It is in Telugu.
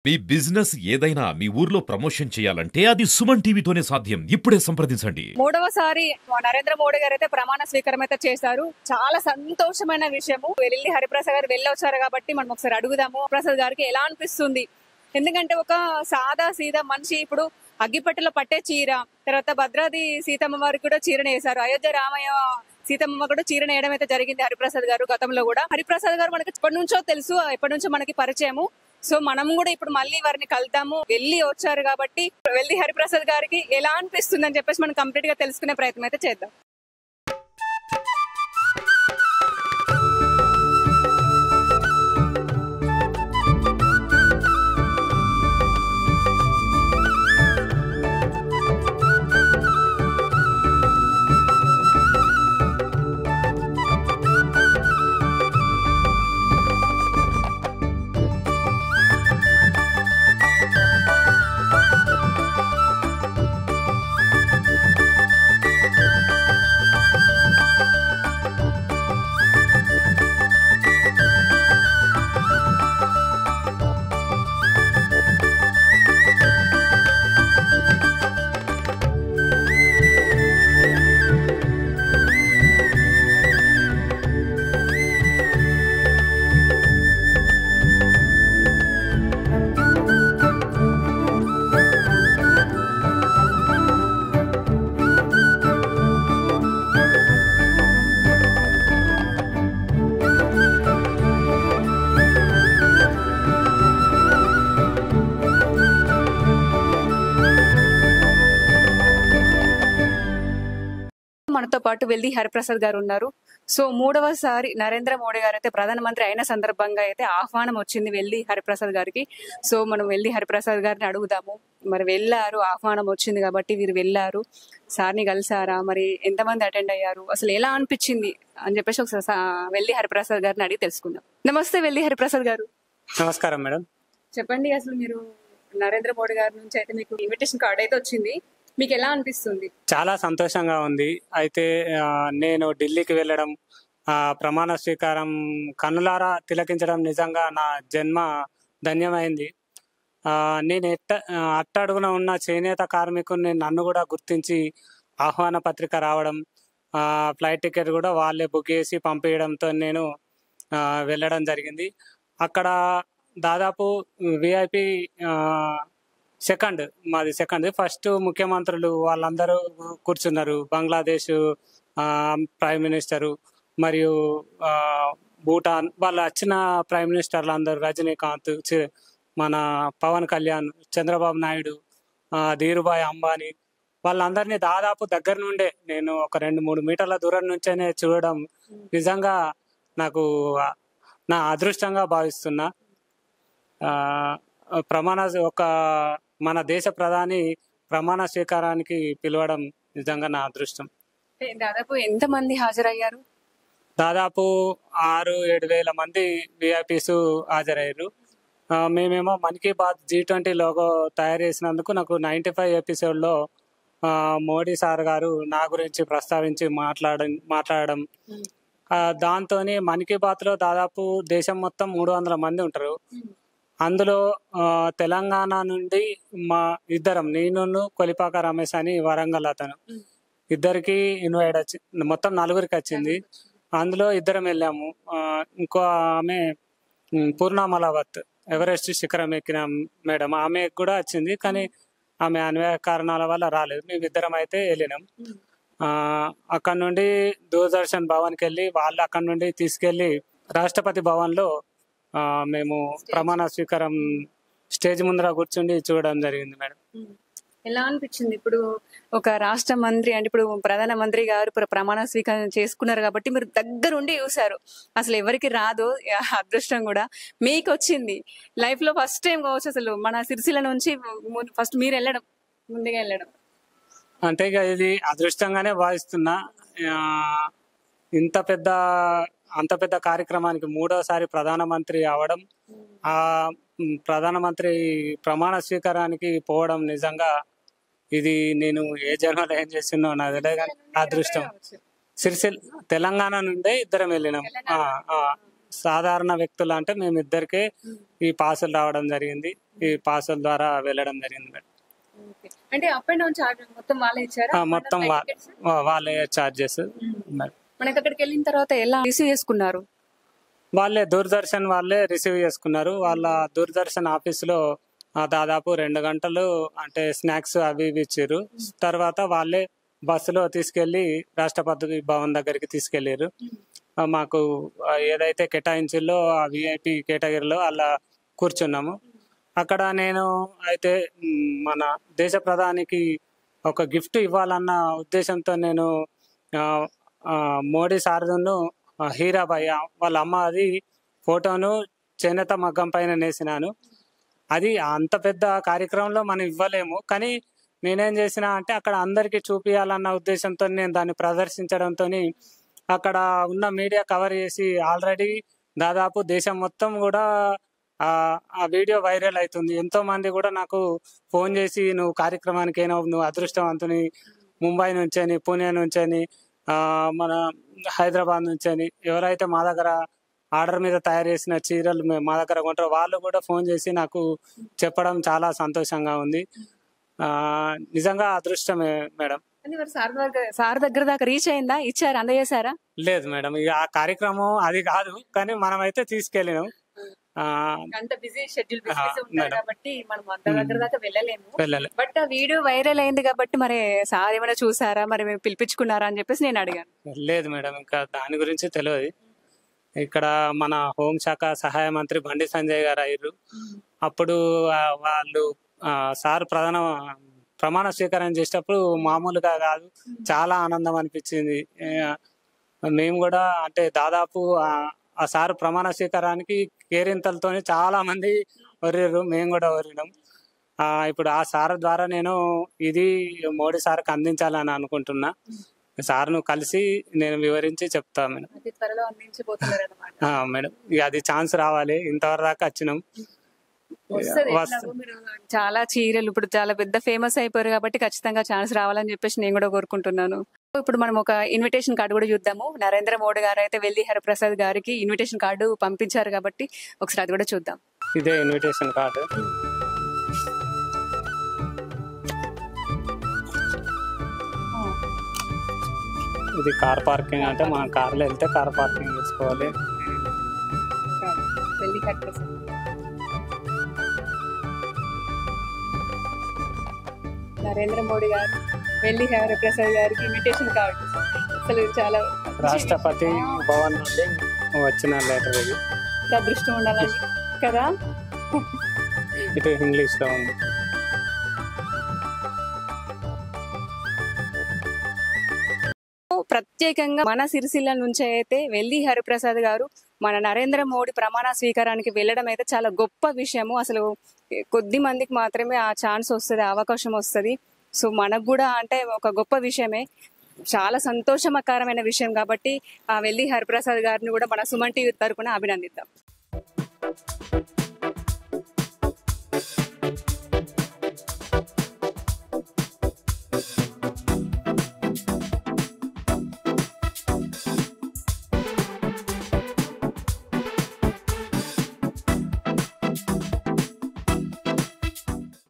మీ బిజినెస్ ఏదైనా మీ ఊర్లో ప్రమోషన్ చేయాలంటే అది సుమన్ టీవీతోనే సాధ్యం. ఇప్పుడే సంప్రదించండి. మూడవసారి నరేంద్ర మోడీ గారు అయితే ప్రమాణ స్వీకారం అయితే చేశారు. చాలా సంతోషమైన విషయము. వెల్లి హరిప్రసాద్ గారు వెళ్ళొచ్చారు కాబట్టి మనం ఒకసారి అడుగుదాము ప్రసాద్ గారికి ఎలా అనిపిస్తుంది. ఎందుకంటే ఒక సాదా సీదా మనిషి ఇప్పుడు అగ్గిపెట్టెలో పట్టే చీర, తర్వాత భద్రాది సీతమ్మ వారికి కూడా చీరను వేశారు. అయోధ్య రామయ్య సీతమ్మ కూడా చీరను వేయడం అయితే జరిగింది హరిప్రసాద్ గారు. గతంలో కూడా హరిప్రసాద్ గారు మనకి ఎప్పటి నుంచో తెలుసు, ఎప్పటి నుంచో మనకి పరిచయము. సో మనం కూడా ఇప్పుడు మళ్ళీ వారిని కలుద్దాము. వెళ్ళి వచ్చారు కాబట్టి వెళ్ళి హరిప్రసాద్ గారికి ఎలా అనిపిస్తుంది అని చెప్పేసి మనం కంప్లీట్ గా తెలుసుకునే ప్రయత్నం అయితే చేద్దాం. మనతో పాటు వెల్లి హరిప్రసాద్ గారు ఉన్నారు. సో మూడవసారి నరేంద్ర మోడీ గారు అయితే ప్రధానమంత్రి అయిన సందర్భంగా అయితే ఆహ్వానం వచ్చింది వెల్లి హరిప్రసాద్ గారికి. సో మనం వెల్లి హరిప్రసాద్ గారిని అడుగుదాము. మరి వెళ్ళారు, ఆహ్వానం వచ్చింది కాబట్టి వీరు వెళ్ళారు, సార్ని కలిసారా, మరి ఎంతమంది అటెండ్ అయ్యారు, అసలు ఎలా అనిపించింది అని చెప్పేసి ఒకసారి వెల్లి హరిప్రసాద్ గారిని అడిగి తెలుసుకుందాం. నమస్తే వెల్లి హరిప్రసాద్ గారు. నమస్కారం మేడం. చెప్పండి, అసలు మీరు నరేంద్ర మోడీ గారి నుంచి అయితే మీకు ఇన్విటేషన్ కార్డ్ అయితే వచ్చింది, మీకు ఎలా అనిపిస్తుంది? చాలా సంతోషంగా ఉంది. అయితే నేను ఢిల్లీకి వెళ్ళడం, ప్రమాణ స్వీకారం కన్నులారా తిలకించడం నిజంగా నా జన్మ ధన్యమైంది. నేను అట్టడుగున ఉన్న చేనేత కార్మికుని నన్ను కూడా గుర్తించి ఆహ్వాన పత్రిక రావడం, ఫ్లైట్ టికెట్ కూడా వాళ్ళే బుక్ చేసి పంపించడంతో నేను వెళ్ళడం జరిగింది. అక్కడ దాదాపు విఐపి మాది సెకండ్. ఫస్ట్ ముఖ్యమంత్రులు వాళ్ళందరూ కూర్చున్నారు. బంగ్లాదేశ్ ప్రైమ్ మినిస్టరు మరియు భూటాన్ వాళ్ళు వచ్చిన ప్రైమ్ మినిస్టర్లు అందరూ, రజనీకాంత్, మన పవన్ కళ్యాణ్, చంద్రబాబు నాయుడు, ధీరుభాయ్ అంబానీ వాళ్ళందరినీ దాదాపు దగ్గర నుండే నేను ఒక 2-3 మీటర్ల దూరం నుంచేనే చూడడం నిజంగా నాకు నా అదృష్టంగా భావిస్తున్నా. మన దేశ ప్రధాని ప్రమాణ స్వీకారానికి పిలవడం నిజంగా నా అదృష్టం. దాదాపు ఎంత మంది హాజరయ్యారు? దాదాపు 6-7 వేల మంది విఐపీస్ హాజరయ్యారు. మేమేమో మన్ కీ బాత్ G20 లోగో తయారు చేసినందుకు నాకు 95 ఎపిసోడ్లో మోడీ సార్ గారు నా గురించి ప్రస్తావించి మాట్లాడడం, దాంతో మన్ కీ బాత్లో దాదాపు దేశం మొత్తం 300 మంది ఉంటారు. అందులో తెలంగాణ నుండి మా ఇద్దరం, నేను కొలిపాక రమేష్ అని వరంగల్ అతను, ఇద్దరికి ఇన్వైట్ మొత్తం 4గురికి వచ్చింది. అందులో ఇద్దరం వెళ్ళాము. ఇంకో ఆమె పూర్ణ మలావత్ ఎవరెస్ట్ శిఖరం ఎక్కిన మేడం, ఆమె కూడా వచ్చింది, కానీ ఆమె అన్వయ కారణాల వల్ల రాలేదు. మేమిద్దరం అయితే వెళ్ళినాం. అక్కడ నుండి దూరదర్శన్ భవన్కి వెళ్ళి వాళ్ళు అక్కడ నుండి తీసుకెళ్లి రాష్ట్రపతి భవన్లో మేము ప్రమాణ స్వీకారం స్టేజ్ ముందర కూర్చుండి చూడడం జరిగింది మేడం. ఎలా అనిపించింది? ఇప్పుడు ఒక రాష్ట్ర మంత్రి అంటే ఇప్పుడు ప్రధానమంత్రి గారు ప్రమాణ స్వీకారం చేసుకున్నారు కాబట్టి మీరు దగ్గరుండి చూసారు. అసలు ఎవరికి రాదు అదృష్టం కూడా మీకు వచ్చింది. లైఫ్ లో ఫస్ట్ టైం కావచ్చు అసలు మన సిరిసిల్ల నుంచి ఫస్ట్ మీరు వెళ్ళడం, ముందుగా వెళ్ళడం అంటే ఇక ఇది అదృష్టంగానే భావిస్తున్నా. అంత పెద్ద కార్యక్రమానికి 3వసారి ప్రధానమంత్రి అవడం, ఆ ప్రధానమంత్రి ప్రమాణ స్వీకారానికి పోవడం నిజంగా ఇది నేను ఏ జన్మలో ఏం చేస్తున్నా నాది అదృష్టం. సిరిసిల్ల తెలంగాణ నుండే ఇద్దరం వెళ్ళినాం. సాధారణ వ్యక్తులు అంటే మేమిద్దరికే ఈ పాసులు రావడం జరిగింది. ఈ పాసుల ద్వారా వెళ్ళడం జరిగింది మేడం. అంటే అప్ అండ్ డౌన్ చార్జ్ మొత్తం వాళ్ళే ఇచ్చారా? మొత్తం వాళ్ళే చార్జెస్ మేడం. మనకి అక్కడికి వెళ్ళిన తర్వాత ఎలా రిసీవ్ చేసుకున్నారు? వాళ్ళే దూరదర్శన్ వాళ్ళే రిసీవ్ చేసుకున్నారు. వాళ్ళ దూరదర్శన్ ఆఫీసులో దాదాపు 2 గంటలు అంటే స్నాక్స్ అవి ఇవి ఇచ్చారు. తర్వాత వాళ్ళే బస్సులో తీసుకెళ్లి రాష్ట్రపతి భవన్ దగ్గరికి తీసుకెళ్లారు. మాకు ఏదైతే కేటాయించిల్లో ఆ విఐపి కేటగిరీలో అలా కూర్చున్నాము. అక్కడ నేను అయితే మన దేశ ప్రధానికి ఒక గిఫ్ట్ ఇవ్వాలన్న ఉద్దేశంతో నేను మోడీ సారథును హీరాబాయి వాళ్ళ అమ్మ అది ఫోటోను చేనేత మగ్గం పైన నేసినాను. అది అంత పెద్ద కార్యక్రమంలో మనం ఇవ్వలేము, కానీ నేనేం చేసిన అంటే అక్కడ అందరికీ చూపించాలన్న ఉద్దేశంతో నేను దాన్ని ప్రదర్శించడంతో అక్కడ ఉన్న మీడియా కవర్ చేసి ఆల్రెడీ దాదాపు దేశం మొత్తం కూడా ఆ వీడియో వైరల్ అవుతుంది. ఎంతో మంది కూడా నాకు ఫోన్ చేసి నువ్వు కార్యక్రమానికి అయినా నువ్వు అదృష్టవంతుని, ముంబై నుంచని, పూణే నుంచని, మన హైదరాబాద్ నుంచని ఎవరైతే మా దగ్గర ఆర్డర్ మీద తయారు చేసిన చీరలు మా దగ్గర కొంటారో వాళ్ళు కూడా ఫోన్ చేసి నాకు చెప్పడం చాలా సంతోషంగా ఉంది. నిజంగా అదృష్టమే మేడం. సార్ దగ్గర దాకా రీచ్ అయిందా? ఇచ్చారా, అందజేశారా? లేదు మేడం, ఇక ఆ కార్యక్రమం అది కాదు, కానీ మనం అయితే తీసుకెళ్ళినాం. అంత బిజీ షెడ్యూల్ కాబట్టి మనం అంత దగ్గర దాకా వెళ్ళలేము. బట్ ఆ వీడియో వైరల్ అయింది కాబట్టి మరి సార్ ఏమైనా చూసారా, మరి మేము పిలిపించుకున్నారా అని చెప్పేసి నేను అడిగాను. లేదు మేడం, ఇంకా దాని గురించి తెలియదు. ఇక్కడ మన హోంశాఖ సహాయ మంత్రి బండి సంజయ్ గారు అయ్యారు. అప్పుడు వాళ్ళు సార్ ప్రమాణ స్వీకారం చేసేటప్పుడు మామూలుగా కాదు, చాలా ఆనందం అనిపించింది. మేము కూడా అంటే దాదాపు ఆ సార్ ప్రమాణ స్వీకారానికి కేరింతలతో చాలా మంది వరిరు, మేము కూడా వరినాం. ఇప్పుడు ఆ సార్ ద్వారా నేను ఇది మోడీ సార్కి అందించాలని అనుకుంటున్నా. సార్ను కలిసి నేను వివరించి చెప్తా మేడం. మేడం ఇక అది ఛాన్స్ రావాలి, ఇంతవరకు దాకా వచ్చినాం. చాలా చీరలు ఇప్పుడు చాలా పెద్ద ఫేమస్ అయిపోయారు కాబట్టి ఖచ్చితంగా ఛాన్స్ రావాలని చెప్పేసి నేను కూడా కోరుకుంటున్నాను. ఇప్పుడు మనం ఒక ఇన్విటేషన్ కార్డు కూడా చూద్దాము. నరేంద్ర మోడీ గారు అయితే వెల్లి హరిప్రసాద్ గారికి ఇన్విటేషన్ కార్డు పంపించారు కాబట్టి ఒకసారి అది కూడా చూద్దాం. ఇదే ఇన్విటేషన్ కార్డు. ఇది కార్ పార్కింగ్, అంటే మనం కార్లో వెళ్తే కార్ పార్కింగ్ చేసుకోవాలి. వెల్లి హరిప్రసాద్ నరేంద్ర మోడీ గారు వెల్లి హరిప్రసాద్ గారికి ఇన్విటేషన్ కార్డు. అసలు చాలా రాష్ట్రపతి భవన్ నుండి వచ్చిన లెటర్ ఇది. అదృష్టం ఉండాలండి కదా. ఇటు ఇంగ్లీష్ లో ఉంది. ప్రత్యేకంగా మన సిరిసిల్ల నుంచి అయితే వెల్లి హరిప్రసాద్ గారు మన నరేంద్ర మోడీ ప్రమాణ స్వీకారానికి వెళ్ళడం అయితే చాలా గొప్ప విషయము. అసలు కొద్ది మందికి మాత్రమే ఆ ఛాన్స్ వస్తుంది, అవకాశం వస్తుంది. సో మనకు కూడా అంటే ఒక గొప్ప విషయమే, చాలా సంతోషకరమైన విషయం. కాబట్టి ఆ వెల్లి హరిప్రసాద్ గారిని కూడా మన సుమన్ టీవీ తరపున అభినందిద్దాం.